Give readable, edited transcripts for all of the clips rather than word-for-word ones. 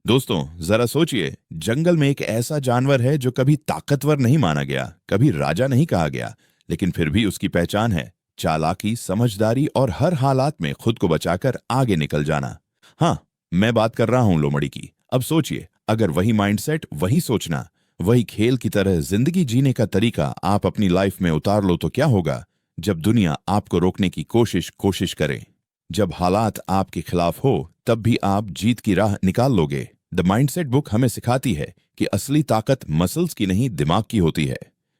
दोस्तों, जरा सोचिए, जंगल में एक ऐसा जानवर है जो कभी ताकतवर नहीं माना गया, कभी राजा नहीं कहा गया, लेकिन फिर भी उसकी पहचान है चालाकी, समझदारी और हर हालात में खुद को बचाकर आगे निकल जाना। हाँ, मैं बात कर रहा हूं लोमड़ी की। अब सोचिए, अगर वही माइंडसेट, वही सोचना, वही खेल की तरह जिंदगी जीने का तरीका आप अपनी लाइफ में उतार लो तो क्या होगा? जब दुनिया आपको रोकने की कोशिश करे, जब हालात आपके खिलाफ हो, तब भी आप जीत की राह निकाल लोगे। द माइंडसेट बुक हमें सिखाती है कि असली ताकत मसल्स की नहीं, दिमाग की होती है।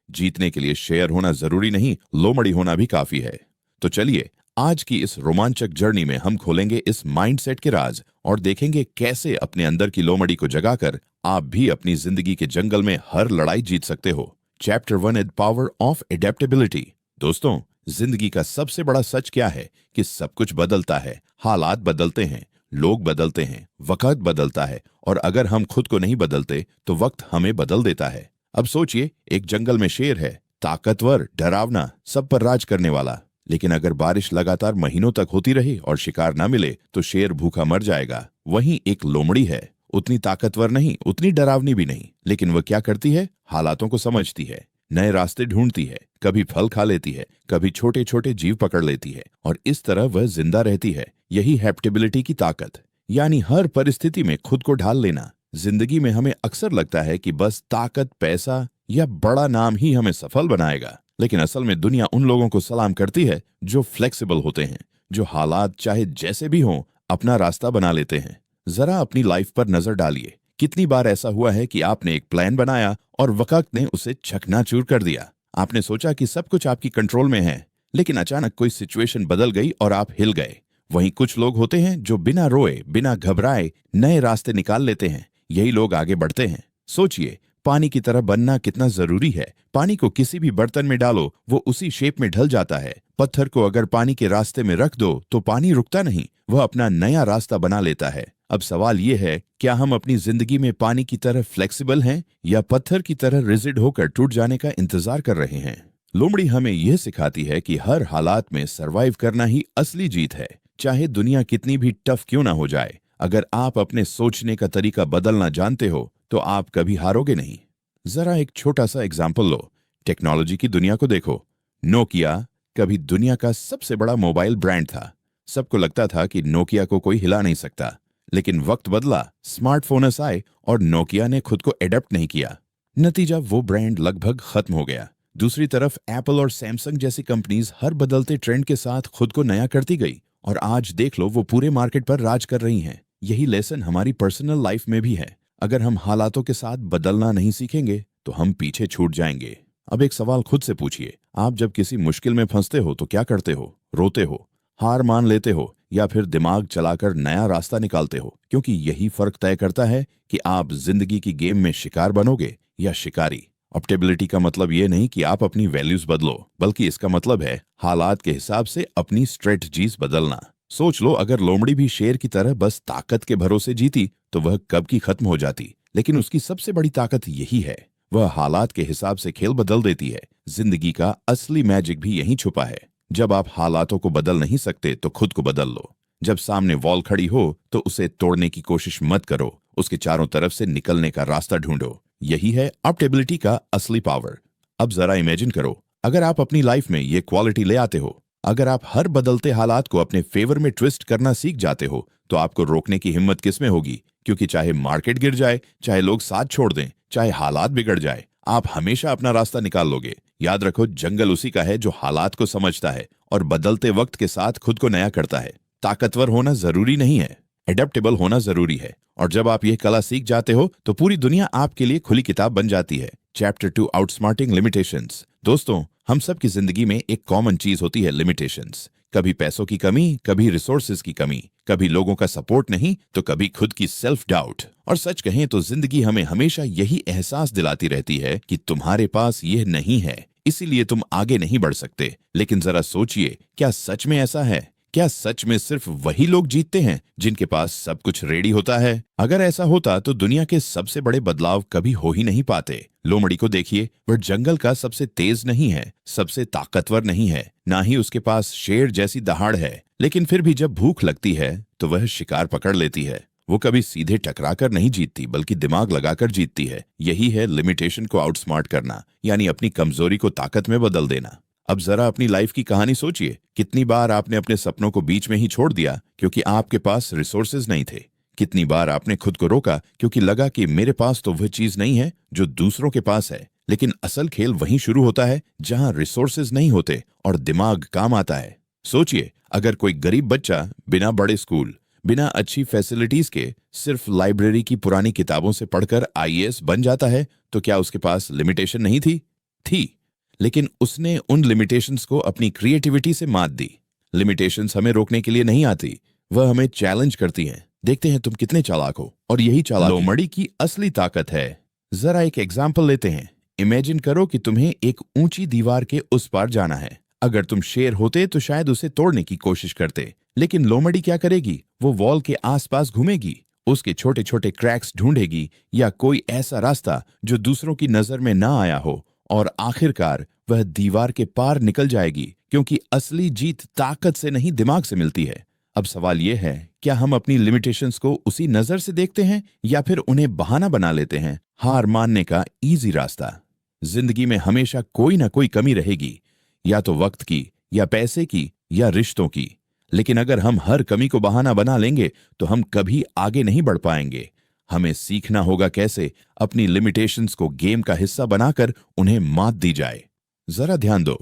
जीतने के लिए शेर होना जरूरी नहीं, लोमड़ी होना भी काफी है। तो चलिए, आज की इस रोमांचक जर्नी में हम खोलेंगे इस माइंडसेट के राज और देखेंगे कैसे अपने अंदर की लोमड़ी को जगाकर आप भी अपनी जिंदगी के जंगल में हर लड़ाई जीत सकते हो। Chapter 1 is power of adaptability. दोस्तों, जिंदगी का सबसे बड़ा सच क्या है कि सब कुछ बदलता है, हालात बदलते हैं, लोग बदलते हैं, वक्त बदलता है, और अगर हम खुद को नहीं बदलते तो वक्त हमें बदल देता है। अब सोचिए, एक जंगल में शेर है, ताकतवर, डरावना, सब पर राज करने वाला। लेकिन अगर बारिश लगातार महीनों तक होती रही और शिकार न मिले तो शेर भूखा मर जाएगा। वहीं एक लोमड़ी है, उतनी ताकतवर नहीं, उतनी डरावनी भी नहीं, लेकिन वह क्या करती है? हालातों को समझती है, नए रास्ते ढूंढती है, कभी फल खा लेती है, कभी छोटे छोटे जीव पकड़ लेती है, और इस तरह वह जिंदा रहती है। यही हैप्टेबिलिटी की ताकत, यानी हर परिस्थिति में खुद को ढाल लेना। जिंदगी में हमें अक्सर लगता है कि बस ताकत, पैसा या बड़ा नाम ही हमें सफल बनाएगा, लेकिन असल में दुनिया उन लोगों को सलाम करती है जो फ्लेक्सिबल होते हैं, जो हालात चाहे जैसे भी हों अपना रास्ता बना लेते हैं। जरा अपनी लाइफ पर नजर डालिए, कितनी बार ऐसा हुआ है कि आपने एक प्लान बनाया और वक्त ने उसे चकनाचूर कर दिया। आपने सोचा कि सब कुछ आपकी कंट्रोल में है, लेकिन अचानक कोई सिचुएशन बदल गई और आप हिल गए। वहीं कुछ लोग होते हैं जो बिना रोए, बिना घबराए नए रास्ते निकाल लेते हैं। यही लोग आगे बढ़ते हैं। सोचिए, पानी की तरह बनना कितना जरूरी है। पानी को किसी भी बर्तन में डालो, वो उसी शेप में ढल जाता है। पत्थर को अगर पानी के रास्ते में रख दो तो पानी रुकता नहीं, वह अपना नया रास्ता बना लेता है। अब सवाल यह है, क्या हम अपनी जिंदगी में पानी की तरह फ्लेक्सिबल हैं या पत्थर की तरह रिजिड होकर टूट जाने का इंतजार कर रहे हैं? लोमड़ी हमें यह सिखाती है कि हर हालात में सरवाइव करना ही असली जीत है, चाहे दुनिया कितनी भी टफ क्यों ना हो जाए। अगर आप अपने सोचने का तरीका बदलना जानते हो तो आप कभी हारोगे नहीं। जरा एक छोटा सा एग्जाम्पल लो। टेक्नोलॉजी की दुनिया को देखो। नोकिया कभी दुनिया का सबसे बड़ा मोबाइल ब्रांड था। सबको लगता था कि नोकिया को कोई हिला नहीं सकता, लेकिन वक्त बदला, स्मार्टफोन्स आए और नोकिया ने खुद को एडप्ट नहीं किया। नतीजा, वो ब्रांड लगभग खत्म हो गया। दूसरी तरफ एप्पल और सैमसंग जैसी कंपनीज हर बदलते ट्रेंड के साथ खुद को नया करती गई, और आज देख लो वो पूरे मार्केट पर राज कर रही हैं। यही लेसन हमारी पर्सनल लाइफ में भी है। अगर हम हालातों के साथ बदलना नहीं सीखेंगे तो हम पीछे छूट जाएंगे। अब एक सवाल खुद से पूछिए, आप जब किसी मुश्किल में फंसते हो तो क्या करते हो? रोते हो, हार मान लेते हो, या फिर दिमाग चलाकर नया रास्ता निकालते हो? क्योंकि यही फर्क तय करता है कि आप जिंदगी की गेम में शिकार बनोगे या शिकारी। ऑप्टेबिलिटी का मतलब ये नहीं कि आप अपनी वैल्यूज बदलो, बल्कि इसका मतलब है हालात के हिसाब से अपनी स्ट्रेटजीज बदलना। सोच लो, अगर लोमड़ी भी शेर की तरह बस ताकत के भरोसे जीती तो वह कब की खत्म हो जाती। लेकिन उसकी सबसे बड़ी ताकत यही है, वह हालात के हिसाब से खेल बदल देती है। जिंदगी का असली मैजिक भी यहीं छुपा है। जब आप हालातों को बदल नहीं सकते तो खुद को बदल लो। जब सामने वॉल खड़ी हो तो उसे तोड़ने की कोशिश मत करो, उसके चारों तरफ से निकलने का रास्ता ढूंढो। यही है ऑप्टेबिलिटी का असली पावर। अब जरा इमेजिन करो, अगर आप अपनी लाइफ में ये क्वालिटी ले आते हो, अगर आप हर बदलते हालात को अपने फेवर में ट्विस्ट करना सीख जाते हो, तो आपको रोकने की हिम्मत किसमें होगी? क्योंकि चाहे मार्केट गिर जाए, चाहे लोग साथ छोड़ दें, चाहे हालात बिगड़ जाए, आप हमेशा अपना रास्ता निकाल लोगे। याद रखो, जंगल उसी का है जो हालात को समझता है और बदलते वक्त के साथ खुद को नया करता है। ताकतवर होना जरूरी नहीं है, एडेप्टेबल होना जरूरी है। और जब आप यह कला सीख जाते हो तो पूरी दुनिया आपके लिए खुली किताब बन जाती है। Chapter 2, outsmarting limitations. दोस्तों, हम सब की जिंदगी में एक कॉमन चीज होती है, लिमिटेशंस। कभी पैसों की कमी, कभी रिसोर्सेज की कमी, कभी लोगों का सपोर्ट नहीं तो कभी खुद की सेल्फ डाउट। और सच कहें तो जिंदगी हमें हमेशा यही एहसास दिलाती रहती है कि तुम्हारे पास यह नहीं है, इसीलिए तुम आगे नहीं बढ़ सकते। लेकिन जरा सोचिए, क्या सच में ऐसा है? क्या सच में सिर्फ वही लोग जीतते हैं जिनके पास सब कुछ रेडी होता है? अगर ऐसा होता तो दुनिया के सबसे बड़े बदलाव कभी हो ही नहीं पाते। लोमड़ी को देखिए, वह जंगल का सबसे तेज नहीं है, सबसे ताकतवर नहीं है, ना ही उसके पास शेर जैसी दहाड़ है, लेकिन फिर भी जब भूख लगती है तो वह शिकार पकड़ लेती है। वो कभी सीधे टकराकर नहीं जीतती, बल्कि दिमाग लगाकर जीतती है। यही है लिमिटेशन को आउटस्मार्ट करना, यानी अपनी कमजोरी को ताकत में बदल देना। अब जरा अपनी लाइफ की कहानी सोचिए। कितनी बार आपने अपने सपनों को बीच में ही छोड़ दिया क्योंकि आपके पास रिसोर्सेज नहीं थे। कितनी बार आपने खुद को रोका क्योंकि लगा कि मेरे पास तो वह चीज नहीं है जो दूसरों के पास है। लेकिन असल खेल वहीं शुरू होता है जहां रिसोर्सेज नहीं होते और दिमाग काम आता है। सोचिए, अगर कोई गरीब बच्चा बिना बड़े स्कूल, बिना अच्छी फैसिलिटीज के, सिर्फ लाइब्रेरी की पुरानी किताबों से पढ़कर आईएएस बन जाता है, तो क्या उसके पास लिमिटेशन नहीं थी? थी। लेकिन उसने उन लिमिटेशंस को अपनी क्रिएटिविटी से मात दी। लिमिटेशंस हमें रोकने के लिए नहीं आती, वह हमें चैलेंज करती हैं। देखते हैं तुम कितने चालाक हो, और यही चालाकी लोमड़ी की असली ताकत है। जरा एक एग्जाम्पल लेते हैं। इमेजिन करो कि तुम्हें एक ऊंची दीवार के उस पार जाना है। अगर तुम शेर होते तो शायद उसे तोड़ने की कोशिश करते, लेकिन लोमड़ी क्या करेगी? वो वॉल के आसपास घूमेगी, उसके छोटे छोटे क्रैक्स ढूंढेगी या कोई ऐसा रास्ता जो दूसरों की नजर में ना आया हो, और आखिरकार वह दीवार के पार निकल जाएगी, क्योंकि असली जीत ताकत से नहीं, दिमाग से मिलती है। अब सवाल यह है, क्या हम अपनी लिमिटेशंस को उसी नजर से देखते हैं या फिर उन्हें बहाना बना लेते हैं, हार मानने का इजी रास्ता? जिंदगी में हमेशा कोई ना कोई कमी रहेगी, या तो वक्त की, या पैसे की, या रिश्तों की। लेकिन अगर हम हर कमी को बहाना बना लेंगे तो हम कभी आगे नहीं बढ़ पाएंगे। हमें सीखना होगा कैसे अपनी लिमिटेशंस को गेम का हिस्सा बनाकर उन्हें मात दी जाए। जरा ध्यान दो,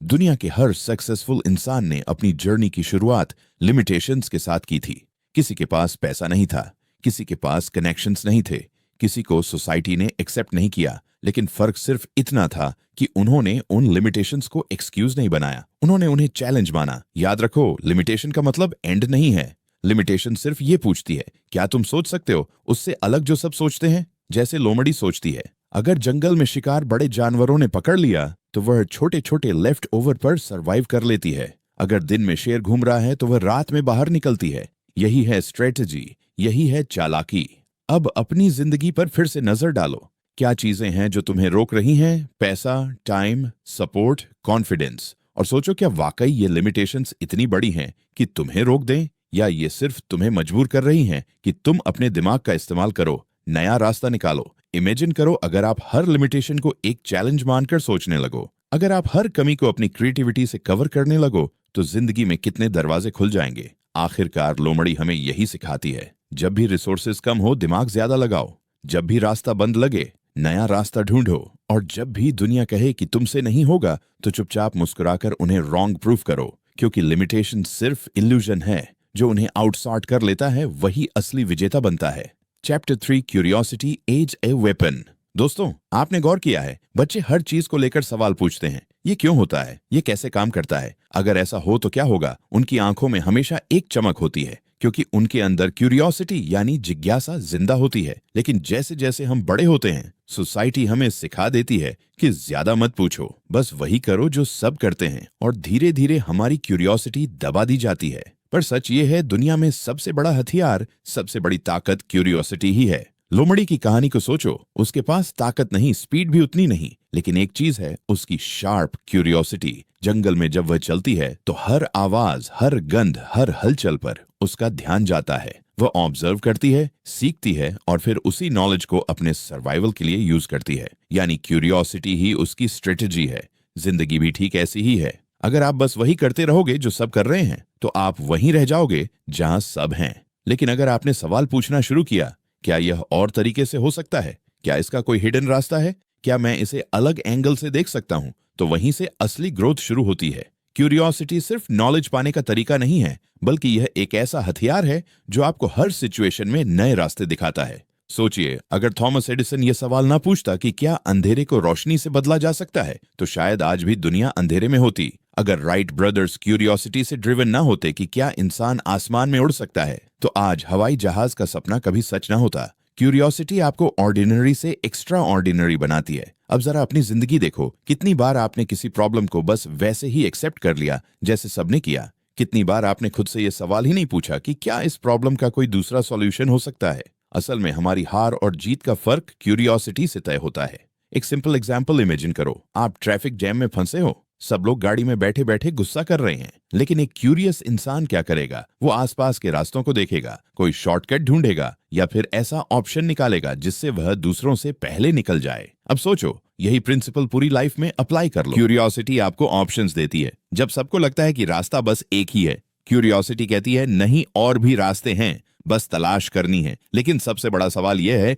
दुनिया के हर सक्सेसफुल इंसान ने अपनी जर्नी की शुरुआत लिमिटेशंस के साथ की थी। किसी के पास पैसा नहीं था, किसी के पास कनेक्शंस नहीं थे, किसी को सोसाइटी ने एक्सेप्ट नहीं किया, लेकिन फर्क सिर्फ इतना था कि उन्होंने उन लिमिटेशंस को एक्सक्यूज नहीं बनाया, उन्होंने उन्हें चैलेंज माना। याद रखो, लिमिटेशन का मतलब एंड नहीं है। लिमिटेशन सिर्फ ये पूछती है, क्या तुम सोच सकते हो उससे अलग जो सब सोचते हैं? जैसे लोमड़ी सोचती है, अगर जंगल में शिकार बड़े जानवरों ने पकड़ लिया तो वह छोटे छोटे लेफ्ट ओवर पर सरवाइव कर लेती है। अगर दिन में शेर घूम रहा है तो वह रात में बाहर निकलती है। यही है स्ट्रेटजी, यही है चालाकी। अब अपनी जिंदगी पर फिर से नजर डालो। क्या चीजें हैं जो तुम्हें रोक रही हैं? पैसा, टाइम, सपोर्ट, कॉन्फिडेंस। और सोचो, क्या वाकई ये लिमिटेशंस इतनी बड़ी हैं कि तुम्हें रोक दें, या ये सिर्फ तुम्हें मजबूर कर रही हैं कि तुम अपने दिमाग का इस्तेमाल करो, नया रास्ता निकालो। इमेजिन करो, अगर आप हर लिमिटेशन को एक चैलेंज मानकर सोचने लगो, अगर आप हर कमी को अपनी क्रिएटिविटी से कवर करने लगो, तो जिंदगी में कितने दरवाजे खुल जाएंगे। आखिरकार लोमड़ी हमें यही सिखाती है, जब भी रिसोर्सेज कम हो दिमाग ज्यादा लगाओ, जब भी रास्ता बंद लगे नया रास्ता ढूंढो, और जब भी दुनिया कहे कि तुमसे नहीं होगा तो चुपचाप मुस्कुराकर उन्हें रॉन्ग प्रूफ करो, क्योंकि लिमिटेशन सिर्फ इल्यूजन है। जो उन्हें आउटसॉर्ट कर लेता है वही असली विजेता बनता है। Chapter 3, curiosity as a weapon. दोस्तों, आपने गौर किया है, बच्चे हर चीज को लेकर सवाल पूछते हैं। ये क्यों होता है? ये कैसे काम करता है? अगर ऐसा हो तो क्या होगा? उनकी आंखों में हमेशा एक चमक होती है, क्योंकि उनके अंदर क्यूरियोसिटी यानी जिज्ञासा जिंदा होती है। लेकिन जैसे जैसे हम बड़े होते हैं, सोसाइटी हमें सिखा देती है कि ज्यादा मत पूछो, बस वही करो जो सब करते हैं, और धीरे धीरे हमारी क्यूरियोसिटी दबा दी जाती है। पर सच ये है, दुनिया में सबसे बड़ा हथियार, सबसे बड़ी ताकत क्यूरियोसिटी ही है। लोमड़ी की कहानी को सोचो, उसके पास ताकत नहीं, स्पीड भी उतनी नहीं, लेकिन एक चीज है, उसकी शार्प क्यूरियोसिटी। जंगल में जब वह चलती है तो हर आवाज, हर गंध, हर हलचल पर उसका ध्यान जाता है। वह ऑब्जर्व करती है, सीखती है, और फिर उसी नॉलेज को अपने सर्वाइवल के लिए यूज करती है। यानी क्यूरियोसिटी ही उसकी स्ट्रेटेजी है। जिंदगी भी ठीक ऐसी ही है। अगर आप बस वही करते रहोगे जो सब कर रहे हैं, तो आप वहीं रह जाओगे जहां सब हैं। लेकिन अगर आपने सवाल पूछना शुरू किया, क्या यह और तरीके से हो सकता है? क्या इसका कोई हिडन रास्ता है? क्या मैं इसे अलग एंगल से देख सकता हूं? तो वहीं से असली ग्रोथ शुरू होती है। क्यूरियोसिटी सिर्फ नॉलेज पाने का तरीका नहीं है, बल्कि यह एक ऐसा हथियार है जो आपको हर सिचुएशन में नए रास्ते दिखाता है। सोचिए, अगर थॉमस एडिसन यह सवाल ना पूछता कि क्या अंधेरे को रोशनी से बदला जा सकता है, तो शायद आज भी दुनिया अंधेरे में होती। अगर राइट ब्रदर्स क्यूरियोसिटी से ड्रिवन ना होते कि क्या इंसान आसमान में उड़ सकता है, तो आज हवाई जहाज का सपना कभी सच ना होता। क्यूरियोसिटी आपको ऑर्डिनरी से एक्स्ट्रा ऑर्डिनरी बनाती है। अब जरा अपनी जिंदगी देखो, कितनी बार आपने किसी प्रॉब्लम को बस वैसे ही एक्सेप्ट कर लिया जैसे सबने किया। कितनी बार आपने खुद से यह सवाल ही नहीं पूछा कि क्या इस प्रॉब्लम का कोई दूसरा सॉल्यूशन हो सकता है। असल में हमारी हार और जीत का फर्क क्यूरियोसिटी से तय होता है। एक सिंपल एग्जाम्पल इमेजिन करो, आप ट्रैफिक जैम में फंसे हो। सब लोग गाड़ी में बैठे बैठे गुस्सा कर रहे हैं, लेकिन एक क्यूरियस इंसान क्या करेगा? वो आसपास के रास्तों को देखेगा, कोई शॉर्टकट ढूंढेगा या फिर ऐसा ऑप्शन निकालेगा जिससे वह दूसरों से पहले निकल जाए। अब सोचो, यही प्रिंसिपल पूरी लाइफ में अप्लाई कर लो। क्यूरियोसिटी आपको ऑप्शंस देती है। जब सबको लगता है कि रास्ता बस एक ही है, क्यूरियोसिटी कहती है नहीं, और भी रास्ते हैं, बस तलाश करनी है। लेकिन सबसे बड़ा सवाल यह है,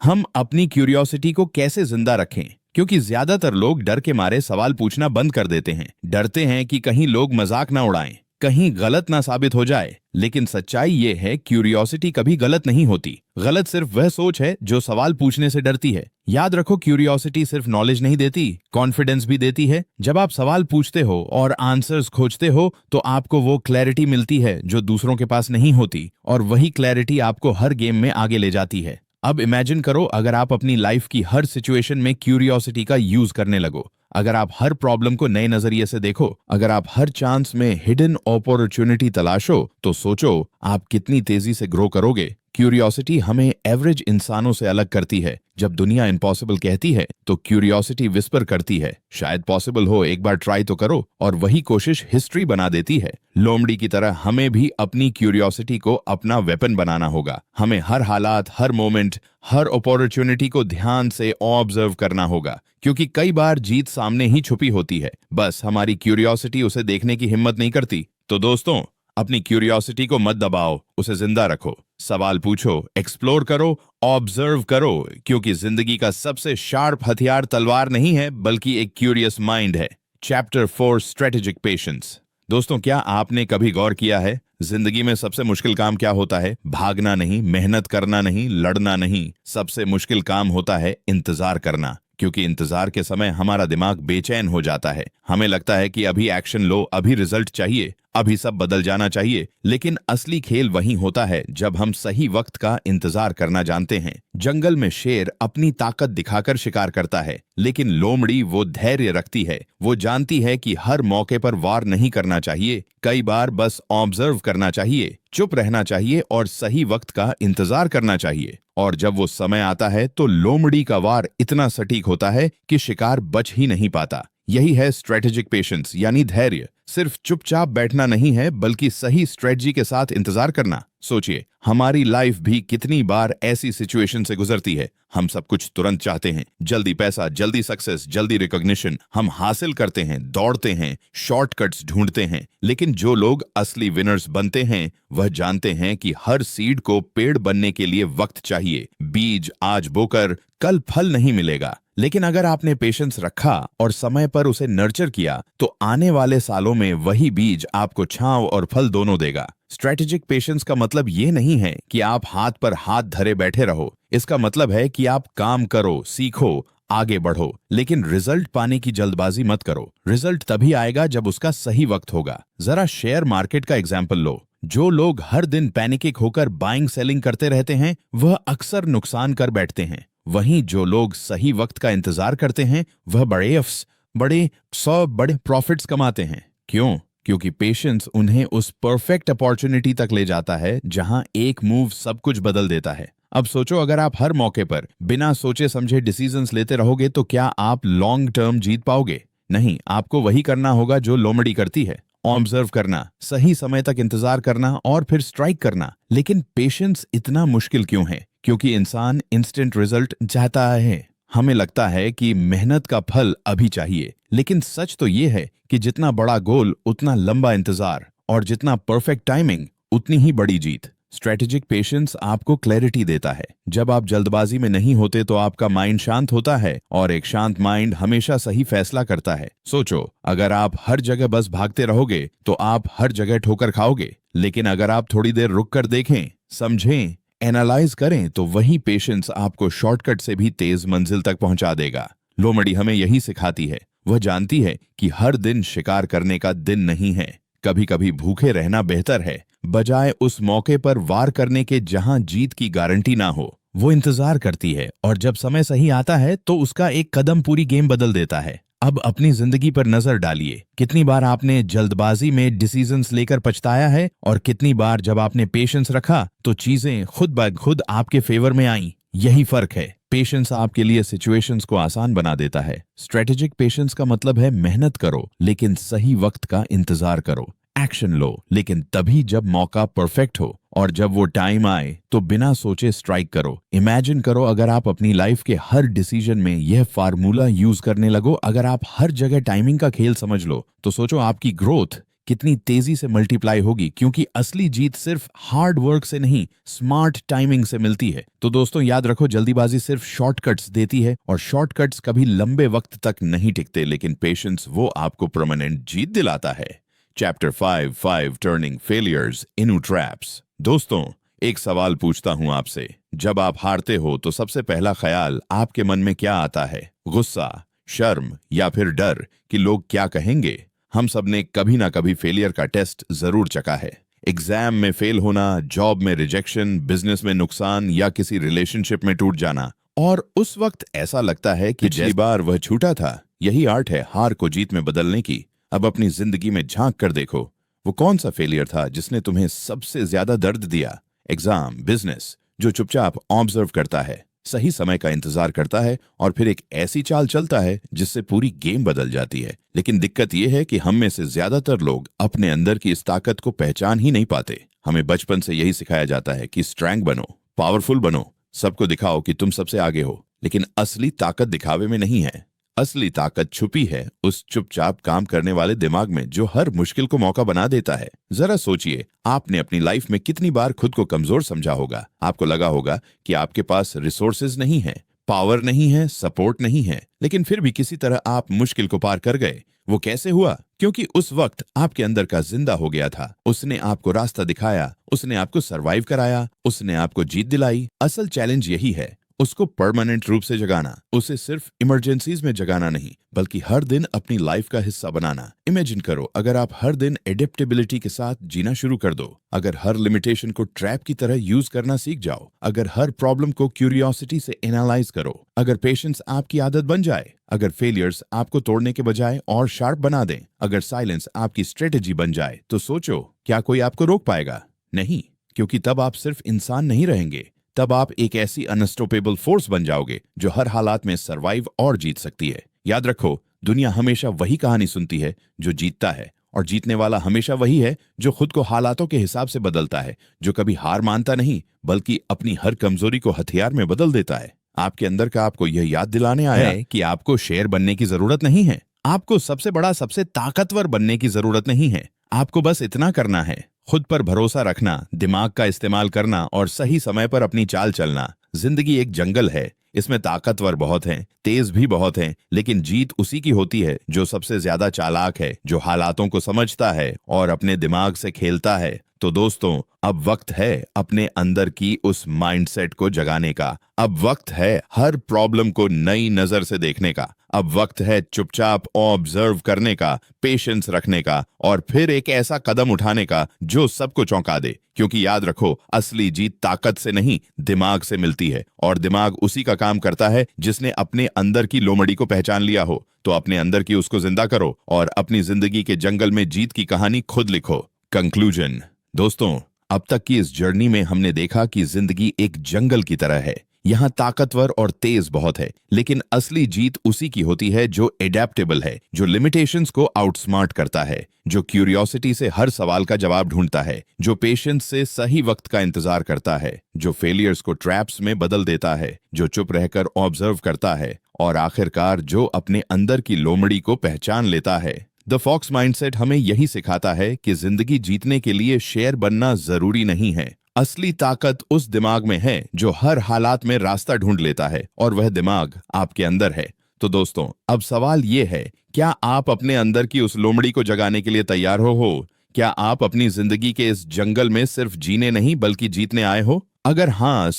हम अपनी क्यूरियोसिटी को कैसे जिंदा रखें? क्योंकि ज्यादातर लोग डर के मारे सवाल पूछना बंद कर देते हैं। डरते हैं कि कहीं लोग मजाक ना उड़ाएं, कहीं गलत ना साबित हो जाए। लेकिन सच्चाई ये है, क्यूरियोसिटी कभी गलत नहीं होती। गलत सिर्फ वह सोच है जो सवाल पूछने से डरती है। याद रखो, क्यूरियोसिटी सिर्फ नॉलेज नहीं देती, कॉन्फिडेंस भी देती है। जब आप सवाल पूछते हो और आंसर्स खोजते हो तो आपको वो क्लैरिटी मिलती है जो दूसरों के पास नहीं होती, और वही क्लैरिटी आपको हर गेम में आगे ले जाती है। अब इमेजिन करो, अगर आप अपनी लाइफ की हर सिचुएशन में क्यूरियोसिटी का यूज करने लगो, अगर आप हर प्रॉब्लम को नए नजरिए से देखो, अगर आप हर चांस में हिडन अपॉर्चुनिटी तलाशो, तो सोचो आप कितनी तेजी से ग्रो करोगे। क्यूरियोसिटी हमें एवरेज इंसानों से अलग करती है। जब दुनिया इम्पॉसिबल कहती है तो क्यूरियोसिटी विस्पर करती है, शायद पॉसिबल हो, एक बार ट्राई तो करो। और वही कोशिश हिस्ट्री बना देती है। लोमड़ी की तरह हमें भी अपनी क्यूरियोसिटी को अपना वेपन बनाना होगा। हमें हर हालात, हर मोमेंट, हर अपॉर्चुनिटी को ध्यान से ऑब्जर्व करना होगा, क्योंकि कई बार जीत सामने ही छुपी होती है, बस हमारी क्यूरियोसिटी उसे देखने की हिम्मत नहीं करती। तो दोस्तों, अपनी क्यूरियोसिटी को मत दबाओ, उसे जिंदा रखो। सवाल पूछो, एक्सप्लोर करो, ऑब्जर्व करो, क्योंकि जिंदगी का सबसे शार्प हथियार तलवार नहीं है, बल्कि एक क्यूरियस माइंड है। Chapter 4, strategic patience. दोस्तों, क्या आपने कभी गौर किया है, जिंदगी में सबसे मुश्किल काम क्या होता है? भागना नहीं, मेहनत करना नहीं, लड़ना नहीं। सबसे मुश्किल काम होता है इंतजार करना, क्योंकि इंतजार के समय हमारा दिमाग बेचैन हो जाता है। हमें लगता है कि अभी एक्शन लो, अभी रिजल्ट चाहिए, अभी सब बदल जाना चाहिए। लेकिन असली खेल वहीं होता है जब हम सही वक्त का इंतजार करना जानते हैं। जंगल में शेर अपनी ताकत दिखाकर शिकार करता है, लेकिन लोमड़ी वो धैर्य रखती है। वो जानती है कि हर मौके पर वार नहीं करना चाहिए, कई बार बस ऑब्जर्व करना चाहिए, चुप रहना चाहिए और सही वक्त का इंतजार करना चाहिए। और जब वो समय आता है तो लोमड़ी का वार इतना सटीक होता है कि शिकार बच ही नहीं पाता। यही है स्ट्रेटेजिक पेशेंस, यानी धैर्य। सिर्फ चुपचाप बैठना नहीं है, बल्कि सही स्ट्रेटजी के साथ इंतजार करना। सोचिए, हमारी लाइफ भी कितनी बार ऐसी सिचुएशन से गुजरती है। हम सब कुछ तुरंत चाहते हैं, जल्दी पैसा, जल्दी सक्सेस, जल्दी रिकॉग्निशन। हम हासिल करते हैं, दौड़ते हैं, शॉर्टकट्स ढूंढते हैं। लेकिन जो लोग असली विनर्स बनते हैं, वह जानते हैं कि हर सीड को पेड़ बनने के लिए वक्त चाहिए। बीज आज बोकर कल फल नहीं मिलेगा, लेकिन अगर आपने पेशेंस रखा और समय पर उसे नर्चर किया, तो आने वाले सालों में वही बीज आपको छांव और फल दोनों देगा। स्ट्रेटेजिक पेशेंस का मतलब ये नहीं है कि आप हाथ पर हाथ धरे बैठे रहो। इसका मतलब है कि आप काम करो, सीखो, आगे बढ़ो, लेकिन रिजल्ट पाने की जल्दबाजी मत करो। रिजल्ट तभी आएगा जब उसका सही वक्त होगा। जरा शेयर मार्केट का एग्जाम्पल लो। जो लोग हर दिन पैनिक होकर बाइंग सेलिंग करते रहते हैं, वह अक्सर नुकसान कर बैठते हैं। वहीं जो लोग सही वक्त का इंतजार करते हैं, वह बड़े प्रॉफिट्स कमाते हैं। क्यों? क्योंकि पेशेंस उन्हें उस परफेक्ट अपॉर्चुनिटी तक ले जाता है जहां एक मूव सब कुछ बदल देता है। अब सोचो, अगर आप हर मौके पर बिना सोचे समझे डिसीजंस लेते रहोगे तो क्या आप लॉन्ग टर्म जीत पाओगे? नहीं, आपको वही करना होगा जो लोमड़ी करती है। ऑब्जर्व करना, सही समय तक इंतजार करना और फिर स्ट्राइक करना। लेकिन पेशेंस इतना मुश्किल क्यों है? क्योंकि इंसान इंस्टेंट रिजल्ट चाहता है। हमें लगता है कि मेहनत का फल अभी चाहिए, लेकिन सच तो ये है कि जितना बड़ा गोल उतना लंबा इंतजार, और जितना परफेक्ट टाइमिंग उतनी ही बड़ी जीत। स्ट्रेटेजिक पेशेंस आपको क्लैरिटी देता है। जब आप जल्दबाजी में नहीं होते तो आपका माइंड शांत होता है, और एक शांत माइंड हमेशा सही फैसला करता है। सोचो, अगर आप हर जगह बस भागते रहोगे तो आप हर जगह ठोकर खाओगे। लेकिन अगर आप थोड़ी देर रुक कर देखें, समझें, एनालाइज करें, तो वही पेशेंस आपको शॉर्टकट से भी तेज मंजिल तक पहुंचा देगा। लोमड़ी हमें यही सिखाती है। वह जानती है कि हर दिन शिकार करने का दिन नहीं है। कभी कभी भूखे रहना बेहतर है, बजाय उस मौके पर वार करने के जहां जीत की गारंटी ना हो। वो इंतजार करती है, और जब समय सही आता है तो उसका एक कदम पूरी गेम बदल देता है। अब अपनी जिंदगी पर नजर डालिए। कितनी बार आपने जल्दबाजी में डिसीजंस लेकर पछताया है, और कितनी बार जब आपने पेशेंस रखा तो चीजें खुद ब खुद आपके फेवर में आईं। यही फर्क है। पेशेंस आपके लिए सिचुएशंस को आसान बना देता है। स्ट्रेटेजिक पेशेंस का मतलब है मेहनत करो लेकिन सही वक्त का इंतजार करो। एक्शन लो लेकिन तभी जब मौका परफेक्ट हो, और जब वो टाइम आए तो बिना सोचे स्ट्राइक करो। इमेजिन करो अगर आप अपनी लाइफ के हर डिसीजन में यह फार्मूला यूज करने लगो, अगर आप हर जगह टाइमिंग का खेल समझ लो, तो सोचो आपकी ग्रोथ कितनी तेजी से मल्टीप्लाई होगी, क्योंकि असली जीत सिर्फ हार्ड वर्क से नहीं, स्मार्ट टाइमिंग से मिलती है। तो दोस्तों याद रखो, जल्दीबाजी सिर्फ शॉर्टकट्स देती है, और शॉर्टकट्स कभी लंबे वक्त तक नहीं टिकते, लेकिन पेशेंस वो आपको परमानेंट जीत दिलाता है। Chapter 5 turning failures into traps. दोस्तों, एक सवाल पूछता हूं आपसे, जब आप हारते हो तो सबसे पहला ख्याल आपके मन में क्या आता है? गुस्सा, शर्म या फिर डर कि लोग क्या कहेंगे? हम सब ने कभी ना कभी फेलियर का टेस्ट जरूर चखा है। एग्जाम में फेल होना, जॉब में रिजेक्शन, बिजनेस में नुकसान या किसी रिलेशनशिप में टूट जाना, और उस वक्त ऐसा लगता है कि पिछली बार वह छूटा था। यही आर्ट है हार को जीत में बदलने की। अब अपनी जिंदगी में झांक कर देखो, वो कौन सा फेलियर था जिसने तुम्हें सबसे ज्यादा दर्द दिया? एग्जाम, बिजनेस, जो चुपचाप ऑब्जर्व करता है, सही समय का इंतजार करता है और फिर एक ऐसी चाल चलता है जिससे पूरी गेम बदल जाती है। लेकिन दिक्कत यह है कि हम में से ज्यादातर लोग अपने अंदर की इस ताकत को पहचान ही नहीं पाते। हमें बचपन से यही सिखाया जाता है कि स्ट्रॉन्ग बनो, पावरफुल बनो, सबको दिखाओ कि तुम सबसे आगे हो। लेकिन असली ताकत दिखावे में नहीं है। असली ताकत छुपी है उस चुपचाप काम करने वाले दिमाग में, जो हर मुश्किल को मौका बना देता है। जरा सोचिए, आपने अपनी लाइफ में कितनी बार खुद को कमजोर समझा होगा। आपको लगा होगा कि आपके पास रिसोर्सेज नहीं है, पावर नहीं है, सपोर्ट नहीं है, लेकिन फिर भी किसी तरह आप मुश्किल को पार कर गए। वो कैसे हुआ? क्योंकि उस वक्त आपके अंदर का जिंदा हो गया था। उसने आपको रास्ता दिखाया, उसने आपको सरवाइव कराया, उसने आपको जीत दिलाई। असल चैलेंज यही है, उसको परमानेंट रूप से जगाना, उसे सिर्फ इमरजेंसीज में जगाना नहीं, बल्कि हर दिन अपनी लाइफ का हिस्सा बनाना। इमेजिन करो अगर आप हर दिन एडेप्टेबिलिटी के साथ जीना शुरू कर दो, अगर हर लिमिटेशन को ट्रैप की तरह यूज करना सीख जाओ, अगर हर प्रॉब्लम को क्यूरियोसिटी से एनालाइज करो, अगर पेशेंस आपकी आदत बन जाए, अगर फेलियर्स आपको तोड़ने के बजाय और शार्प बना दें, अगर साइलेंस आपकी स्ट्रेटेजी बन जाए, तो सोचो क्या कोई आपको रोक पाएगा? नहीं, क्योंकि तब आप सिर्फ इंसान नहीं रहेंगे, तब आप एक ऐसी अनस्टॉपेबल फोर्स बन जाओगे जो हर हालात में सरवाइव और जीत सकती है। याद रखो, दुनिया हमेशा वही कहानी सुनती है जो जीतता है, और जीतने वाला हमेशा वही है जो खुद को हालातों के हिसाब से बदलता है, जो कभी हार मानता नहीं बल्कि अपनी हर कमजोरी को हथियार में बदल देता है। आपके अंदर का आपको यह याद दिलाने आया है कि आपको शेर बनने की जरूरत नहीं है, आपको सबसे बड़ा, सबसे ताकतवर बनने की जरूरत नहीं है। आपको बस इतना करना है, खुद पर भरोसा रखना, दिमाग का इस्तेमाल करना और सही समय पर अपनी चाल चलना। जिंदगी एक जंगल है, इसमें ताकतवर बहुत हैं, तेज भी बहुत हैं, लेकिन जीत उसी की होती है जो सबसे ज्यादा चालाक है, जो हालातों को समझता है और अपने दिमाग से खेलता है। तो दोस्तों, अब वक्त है अपने अंदर की उस माइंडसेट को जगाने का। अब वक्त है हर प्रॉब्लम को नई नजर से देखने का। अब वक्त है चुपचाप ऑब्जर्व करने का, पेशेंस रखने का, और फिर एक ऐसा कदम उठाने का जो सबको चौंका दे। क्योंकि याद रखो, असली जीत ताकत से नहीं, दिमाग से मिलती है, और दिमाग उसी का काम करता है जिसने अपने अंदर की लोमड़ी को पहचान लिया हो। तो अपने अंदर की उसको जिंदा करो और अपनी जिंदगी के जंगल में जीत की कहानी खुद लिखो। कंक्लूजन। दोस्तों, अब तक की इस जर्नी में हमने देखा कि जिंदगी एक जंगल की तरह है। यहाँ ताकतवर और तेज बहुत है, लेकिन असली जीत उसी की होती है जो एडेप्टेबल है, जो लिमिटेशंस को आउटस्मार्ट करता है, जो क्यूरियोसिटी से हर सवाल का जवाब ढूंढता है, जो पेशेंस से सही वक्त का इंतजार करता है, जो फेलियर्स को ट्रैप्स में बदल देता है, जो चुप रहकर ऑब्जर्व करता है, और आखिरकार जो अपने अंदर की लोमड़ी को पहचान लेता है। द फॉक्स माइंडसेट हमें यही सिखाता है कि जिंदगी जीतने के लिए शेर बनना जरूरी नहीं है। असली ताकत उस दिमाग में है जो हर हालात में रास्ता ढूंढ लेता है, और वह दिमाग आपके अंदर है। तो दोस्तों, अब सवाल ये है, क्या आप अपने अंदर की उस लोमड़ी को जगाने के लिए तैयार हो? क्या आप अपनी जिंदगी के इस जंगल में सिर्फ जीने नहीं बल्कि जीतने आए हो? अगर हाँ,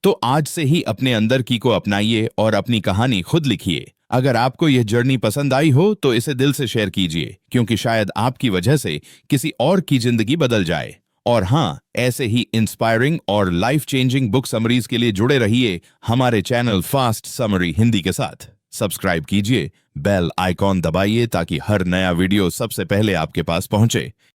तो आज से ही अपने अंदर की को अपनाइए और अपनी कहानी खुद लिखिए। अगर आपको यह जर्नी पसंद आई हो तो इसे दिल से शेयर कीजिए, क्योंकि शायद आपकी वजह से किसी और की जिंदगी बदल जाए। और हाँ, ऐसे ही इंस्पायरिंग और लाइफ चेंजिंग बुक समरीज के लिए जुड़े रहिए हमारे चैनल फास्ट समरी हिंदी के साथ। सब्सक्राइब कीजिए, बेल आइकॉन दबाइए ताकि हर नया वीडियो सबसे पहले आपके पास पहुंचे।